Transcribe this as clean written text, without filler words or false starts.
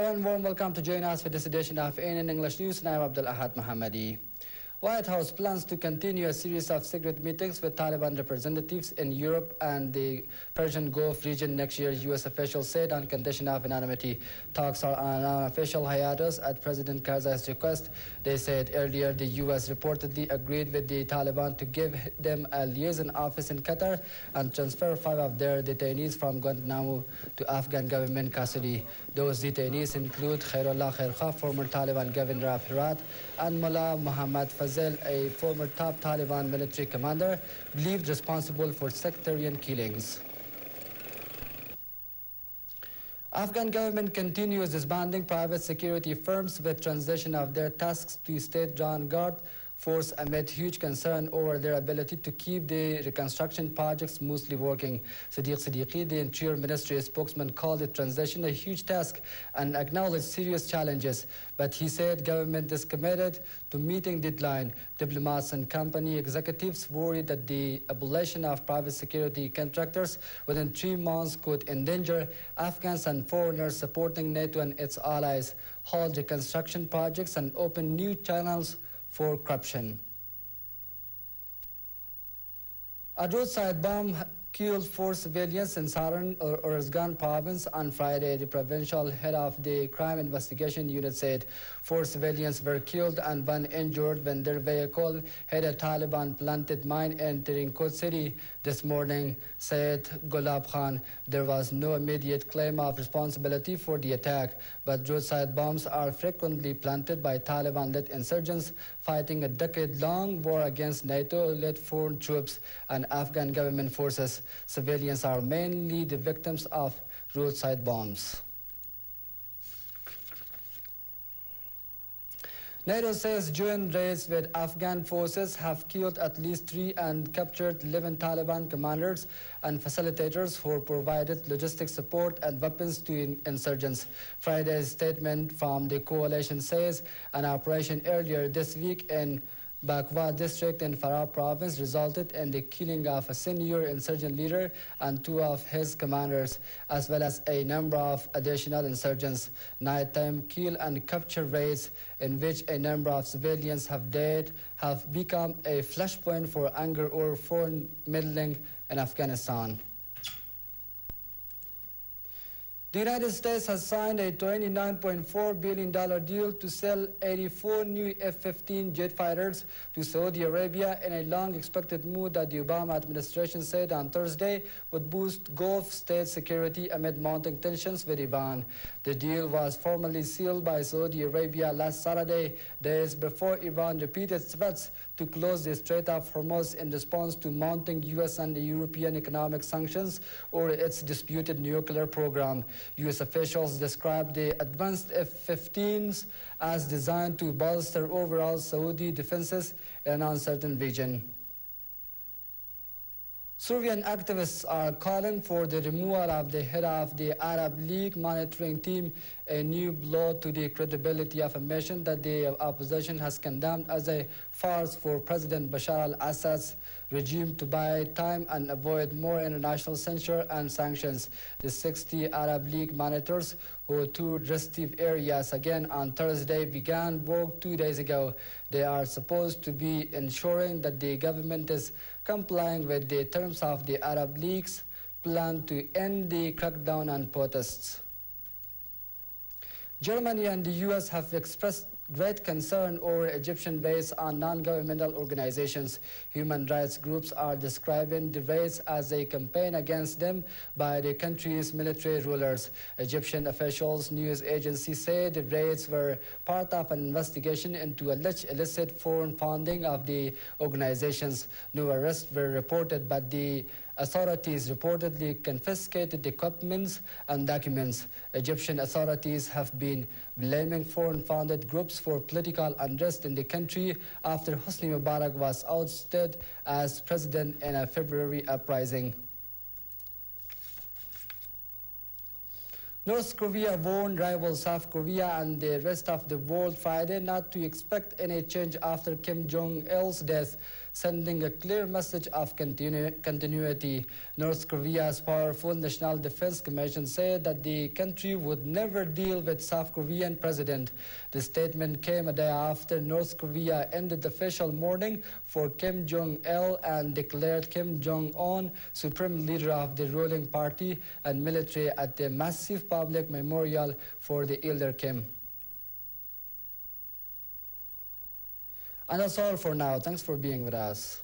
Hello and warm welcome to join us for this edition of ANN English News, and I'm Abdul Ahad Mohammadi. White House plans to continue a series of secret meetings with Taliban representatives in Europe and the Persian Gulf region next year, U.S. officials said, on condition of anonymity. Talks are on an unofficial hiatus at President Karzai's request. They said earlier the U.S. reportedly agreed with the Taliban to give them a liaison office in Qatar and transfer 5 of their detainees from Guantanamo to Afghan government custody. Those detainees include Khairullah Khairkhah, former Taliban governor of Herat, and Mullah Muhammad Fazil, a former top Taliban military commander, believed responsible for sectarian killings. Afghan government continues disbanding private security firms with transition of their tasks to state-run guard force amid huge concern over their ability to keep the reconstruction projects smoothly working. Sadiq Siddiqui, the Interior Ministry spokesman, called the transition a huge task and acknowledged serious challenges. But he said government is committed to meeting deadline. Diplomats and company executives worried that the abolition of private security contractors within 3 months could endanger Afghans and foreigners supporting NATO and its allies, halt reconstruction projects, and open new channels for corruption. A roadside bomb killed 4 civilians in southern Uruzgan province on Friday. The provincial head of the crime investigation unit said 4 civilians were killed and 1 injured when their vehicle hit a Taliban planted mine entering Kut City this morning, said Gulab Khan. There was no immediate claim of responsibility for the attack, but roadside bombs are frequently planted by Taliban-led insurgents fighting a decade-long war against NATO-led foreign troops and Afghan government forces. Civilians are mainly the victims of roadside bombs. NATO says joint raids with Afghan forces have killed at least 3 and captured 11 Taliban commanders and facilitators who provided logistic support and weapons to insurgents. Friday's statement from the coalition says an operation earlier this week in Bakwa district in Farah province resulted in the killing of a senior insurgent leader and 2 of his commanders, as well as a number of additional insurgents. Nighttime kill and capture raids in which a number of civilians have died have become a flashpoint for anger over foreign meddling in Afghanistan. The United States has signed a $29.4 billion deal to sell 84 new F-15 jet fighters to Saudi Arabia in a long-expected move that the Obama administration said on Thursday would boost Gulf state security amid mounting tensions with Iran. The deal was formally sealed by Saudi Arabia last Saturday, days before Iran repeated threats to close the Strait of Hormuz in response to mounting U.S. and European economic sanctions over its disputed nuclear program. U.S. officials described the advanced F-15s as designed to bolster overall Saudi defenses in an uncertain region. Syrian activists are calling for the removal of the head of the Arab League monitoring team, a new blow to the credibility of a mission that the opposition has condemned as a farce for President Bashar al-Assad's regime to buy time and avoid more international censure and sanctions. The 60 Arab League monitors who toured restrictive areas again on Thursday began work 2 days ago. They are supposed to be ensuring that the government is complying with the terms of the Arab League's plan to end the crackdown on protests. Germany and the U.S. have expressed great concern over Egyptian raids on non-governmental organizations. Human rights groups are describing the raids as a campaign against them by the country's military rulers. Egyptian officials' news agency said the raids were part of an investigation into alleged illicit foreign funding of the organizations. No arrests were reported, but the authorities reportedly confiscated equipment and documents. Egyptian authorities have been blaming foreign-funded groups for political unrest in the country after Hosni Mubarak was ousted as president in a February uprising. North Korea warned rival South Korea and the rest of the world Friday not to expect any change after Kim Jong-il's death, sending a clear message of continuity. North Korea's powerful National Defense Commission said that the country would never deal with South Korean president. The statement came a day after North Korea ended the official mourning for Kim Jong-il and declared Kim Jong-un supreme leader of the ruling party and military at the massive public memorial for the elder Kim. And that's all for now. Thanks for being with us.